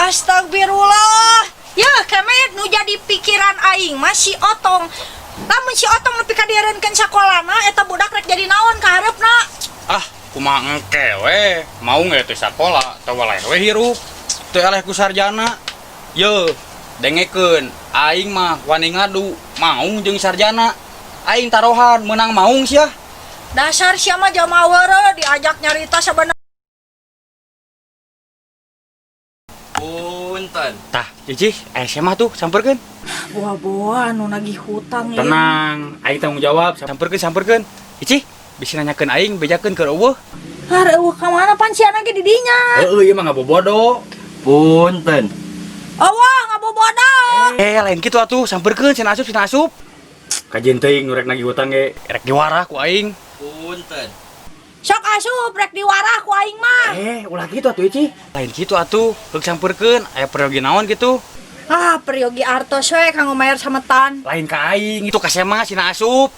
Astagfirullah. Ya, kemet nu jadi pikiran aing mah si Otong. Lamun si Otong nepi ka dieureunkeun sakolana eta budak rek jadi naon ka hareupna? Ah, kumaha engke we, mau nge teh sakola, teu waleh we hirup. Teu eleh ku sarjana. Ye, dengekeun, aing mah wani ngadu, maung jeung sarjana. Aing tarohan menang maung sia. Dasar sia mah jamaah weureu diajak nyarita sabenerna. Punten. Tah, Cici, SMA tuh samperkeun. Buah-buah anu nagih hutang ya. Tenang, aing tanggung jawab, samperkeun. Cici, bisa nanyakeun aing bejakeun keur eueuh. Hareueuh ka mana pan sia ge di dinya? Heueuh, ieu mah ngabobodo. Punten. Eueuh ngabobodo. Lain kitu atuh, samperkeun cenah asup. Kajian teuing nu rek nagih hutang ge, rek diwarah ku aing. Punten. Sok asup rek diwarah ku aing mah. Ulah kitu atuh, Cici. Lain kitu atuh, heuk samperkeun, aya peryogi naon kitu. Ah, Priyogi Artos we kanggo mayar sametan. Lain ka aing, itu ka SMA cenah asup.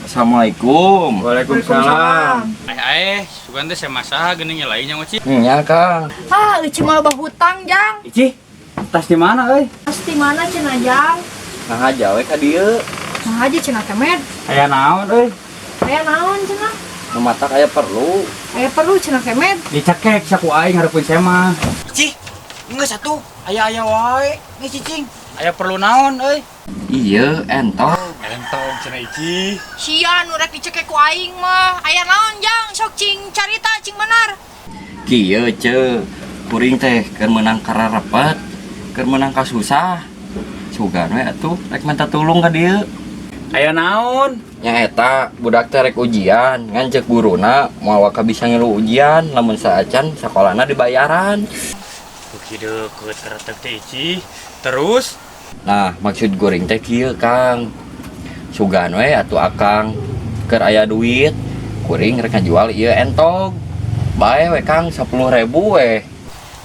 Assalamualaikum. Waalaikumsalam. Sugan teh SMA saha geuning lainnya mah, Ci. Nya, Kang. Ah, euci mah loba hutang, Jang. Cici, tas di mana euy? Pasti mana cenah, Jang? Nah, jawe ka dieu. Nah aja cenah kemet. Aya naon euy? Aya naon cenah? Nu matak aya perlu. Aya perlu cenah kemet. Dicekek saku aing hareupeun SMA. Cici, geus atuh, aya wae. Geus cicing. Aya perlu naon euy? Iya, entong. Entong cenah Ici. Sia nu rek dicekek ku aing mah. Aya naon, Jang? Sok cing carita cing bener. Kieu ce. Kuring teh keur meunang kararepet, keur meunang ka susah. Sugan we atuh rek minta tulung ka dieu. Aya naon? Nya eta budak teh rek ujian, ngan ceuk guruna moal waka bisa ngilu ujian lamun saacan sakolana dibayaran. Beuki deukeut karetek teh Ici. Terus Nah, maksud goreng teh kieu, Kang. Sugan we atuh akang keur aya duit, kuring rek ngajual ieu entog. Bae we Kang 10.000 we.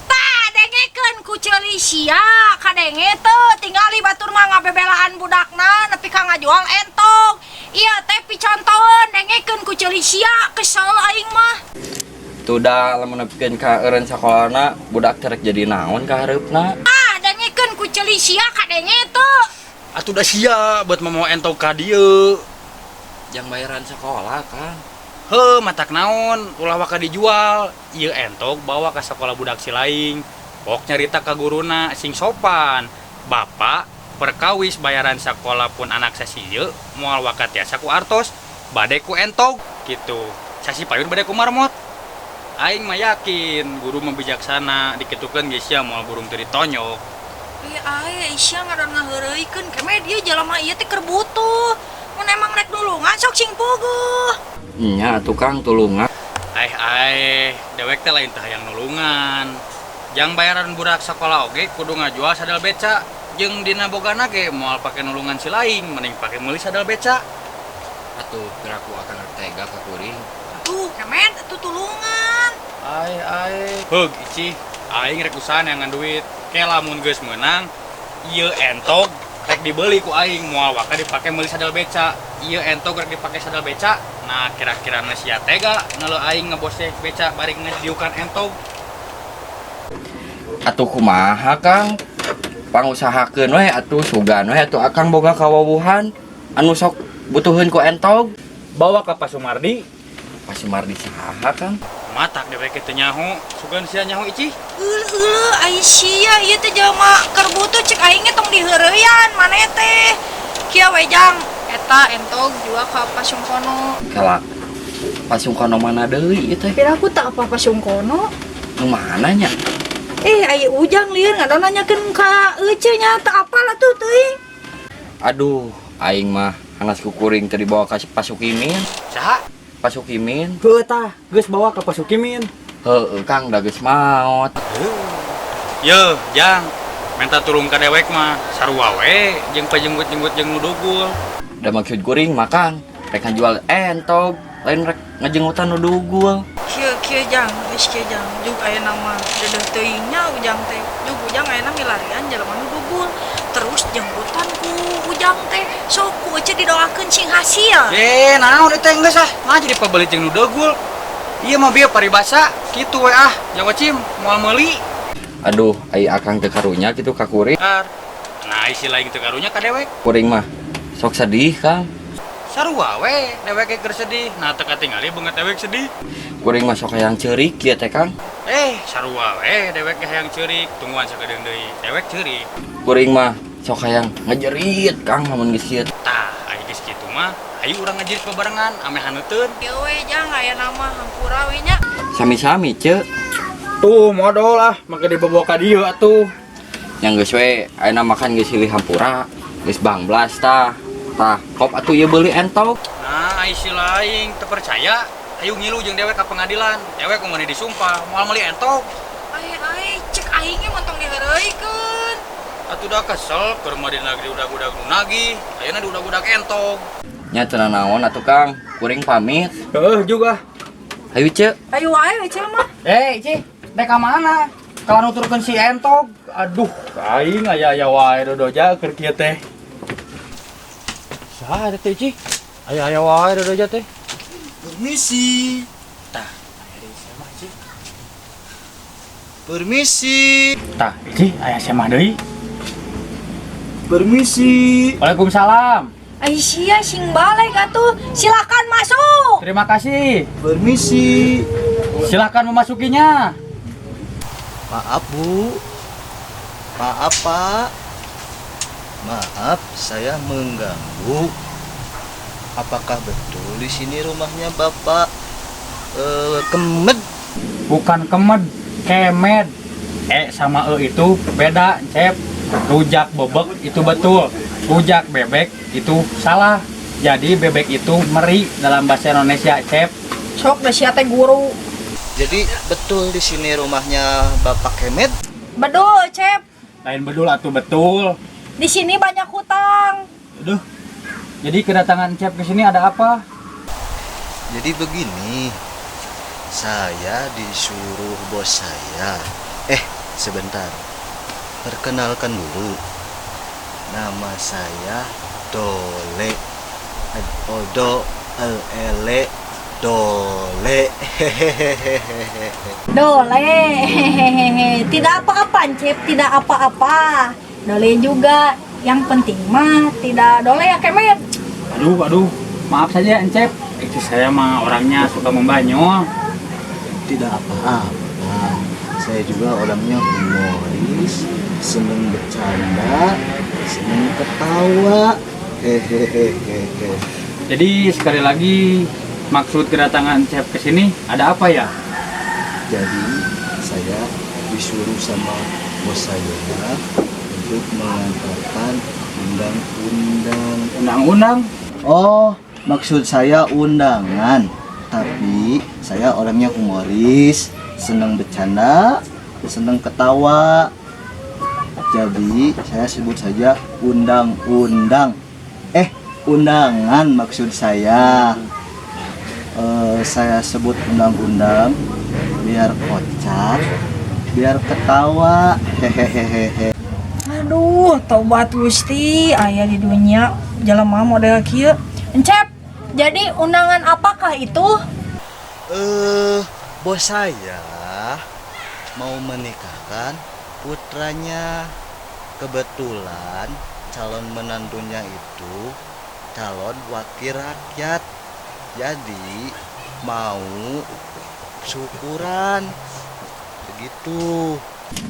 Tah, dengekeun ku ceuli sia, kadenge teu tingali batur mah ngabebelaan budakna nepi ka ngajual entog. Ieu teh picontoeun dengekeun ku ceuli sia, kesel aing mah. Tuh da lamun nepikeun ka eureun sakolana, budak teh rek jadi naon ka hareupna. Ah, dengekeun ku ceuli sia kadenge teu. atuh da sia buat mau entog ka dieu. Jang bayaran sekolah, Kang. Heuh, matak naon, ulah waka dijual. Ieu entog bawa ka sakola budak si laing. Pok nyarita ka guruna sing sopan. Bapak perkawis bayaran sakola pun anak sasieu moal waka tiasa ku artos, bade ku entog gitu. Sasi payun bade ku marmot. Aing mah yakin guru mah bijaksana, dikitukeun geus sia moal burung teu ditonyok. Aya Isya ngaran ngaheureuykeun kemet ieu jalema ieu teh keur butuh. Mun emang rek nulungan sok sing puguh. Nya atuh Kang tulungan. Dewek teh lain teh hayang nulungan. Jang bayaran budak sakola oge kudu ngajual sadal beca. Jeung dina bogana ge moal pake nulungan si lain, mending pake meuli sadal beca. Atuh gerak ku akan tega ka kuring. Tuh kemet atuh tulungan. Heug Ici, aing rek usahaneangan duit. Ke lamun geus meunang, ieu entog rek dibeli ku aing moal waka dipake meuli sadal beca. Ieu entog rek dipake sadal beca. Nah, kira-kirana sia tega ngeuleuh aing ngebose beca bari ngediukan entog. Atuh kumaha Kang? Pangusahakeun we atuh sugan we atuh akang boga kawawuhan anu sok butuheun ku entog. Bawa ka Pak Sumardi. Pak Sumardi saha Kang? Matak dewek teh nyaho, sugan sia nyaho Ici. Ai sia ieu teh jelema keur butuh cek aing ge tong diheureuyan maneh teh. Kieu we Jang, eta entog jual ka Pasungkono. Kelak Pasungkono mana deui ieu teh? Pira aku tak apa Pasungkono. Nu mana nya? Aya Ujang lieur ngadon nanyakeun ka euceul nya teu apal atuh teuing. Aduh, aing mah hanas ku kuring teu dibawa ka Pasukimin. Saha? Pasukimin? Heuh tah, geus bawa ka Pasukimin. Heueuh Kang, da geus maot. Yeuh, Jang. Minta tulung ka dewek mah sarua we jeung pajenggut-jenggut jeung nu dugul. Da maksud kuring mah Kang, rek ngajual entog, lain rek ngajenggutan nu dugul. Kieu Jang, geus kieu Jang. Jug aya nama dedeh teuing nya Ujang teh. Jug Ujang aya milarian jelema nu dugul. Terus jenggutan ku Ujang teh. Sok ku euceul didoakeun sing hasil. Naon eta geus ah? Mah jadi pabeli jeung nu dugul. Ieu mah bieu paribasa, kitu we ah. Jawa Cim, moal meuli. Aduh, ai akang teu karunya gitu ka kuring. Nah isi lain teu karunya ka dewek. Kuring mah sok sedih, Kang. Sarua we dewek keur sedih. Nah teu katingali beungeut dewek sedih. Kuring mah sok hayang ceurik kieu teh, Kang. Sarua we dewek hayang ceurik, tungguan sakedeung deui. Dewek ceurik. Kuring mah sok hayang ngejerit, Kang, lamun geus kieu. Tah, aya geus kitu mah, ayo urang ngajerit bebarengan ame haneuteun. Ieu we jang aya nama hampura we nya. Sami-sami, Ceu. Tuh modal lah, maka dibawa ka dieu atuh. Yang geus we ayeuna makan geus silih hampura, geus bangblas tah. Tah, kop atuh ieu beuli entog. Nah, isi lain teu percaya. Ayo ngilu jeung dewek ka pengadilan. Dewek kumaha disumpah moal meuli entog. Ai cek aing ge montong diheureuikeun. Atuh udah kesel keur mah dina diudag-udag nu nagih. Ayeuna diudag-udag entog. Nya teu naon atuh, Kang. Kuring pamit. Juga. Hayu, Ceu. Ayo wae we Cil mah. Ci, dek ka mana? Kalau nuturkeun si entog. Aduh, aing aya wae dodoja keur kieu teh. Saha teh, Ci? Aya wae dodoja teh. Permisi. Tah, aya sama Ci. Permisi. Tah, Ci, aya sama deui. Permisi. Waalaikumsalam. Ai sia sing balik atuh. Silakan masuk. Terima kasih. Permisi. Silakan memasukinya. Maaf, Bu. Maaf, Pak. Maaf, saya mengganggu. Apakah betul di sini rumahnya Bapak Kemed? Bukan kemed, kemed. Sama itu beda, Cep. Rujak bebek itu betul. Rujak bebek itu salah. Jadi bebek itu meri dalam bahasa Indonesia, Cep. Sok da sia teh guru. Jadi betul di sini rumahnya Bapak Kemed? Bedul, Cep. Lain bedul atau betul. Di sini banyak hutang. Aduh. Jadi kedatangan Cep ke sini ada apa? Jadi begini, saya disuruh bos saya. Sebentar. Perkenalkan dulu. Nama saya Dole. Odo ele Dole. Dole. Tidak apa-apa, Cep, tidak apa-apa. Dole juga. Yang penting mah tidak dole ya Kemet. Aduh, maaf saja Encep. Itu saya mah orangnya suka membanyol. Tidak apa-apa. Saya juga orangnya humoris, seneng bercanda, seneng ketawa. Hehehehe. Jadi sekali lagi maksud kedatangan Cep ke sini ada apa ya? Jadi saya disuruh sama bos saya untuk mengantarkan undang-undang. Undang-undang? Oh, maksud saya undangan. Tapi saya orangnya humoris, senang bercanda, senang ketawa. Jadi saya sebut saja undang-undang. Undangan maksud saya. Saya sebut undang-undang biar kocak, biar ketawa. Hehehehe. Aduh, tobat Gusti, aya di dunia jelema model kieu. Encep, jadi undangan apakah itu? Bos saya mau menikahkan putranya. Kebetulan calon menantunya itu calon wakil rakyat. Jadi mau syukuran begitu.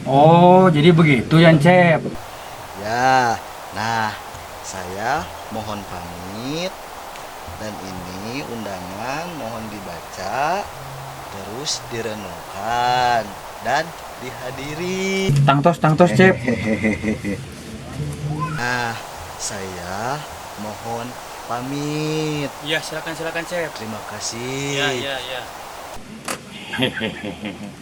Oh, jadi begitu ya Cep. Ya, nah saya mohon pamit. Dan ini undangan mohon dibaca, terus direnungkan dan dihadiri. Tangtos Cep. Nah, saya mohon pamit. Iya, silakan Cep. Terima kasih. Iya.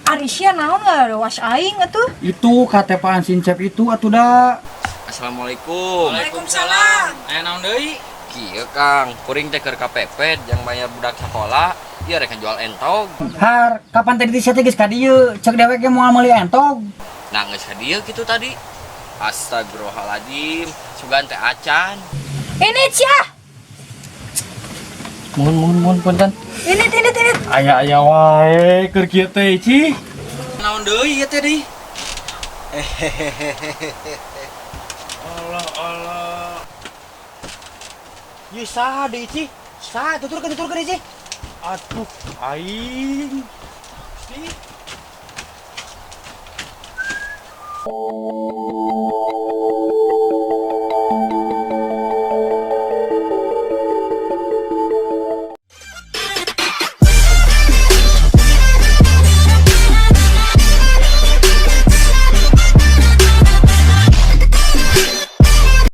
Arisya naon ngarewas aing atuh? Itu KTP Sin Cep itu atuh da. Assalamualaikum. Waalaikumsalam. Aya naon deui? Kieu, Kang. Kuring teh keur KPP yang bayar budak sekolah. Ieu rek jual entog. Har, kapan tadi saya geus ka dieu? Cek dewek ge moal meuli entog. Nah, geus ka dieu kitu tadi. Astagfirullahaladzim. Sugan teh acan. Ini cia. Mohon punten. Ini. Aya wae keur kieu teh, Ci. Naon deui ieu teh deui? Allah Allah. Ye saha deui Ci? Saha tuturkeun Ci? Atuh aing. Sih.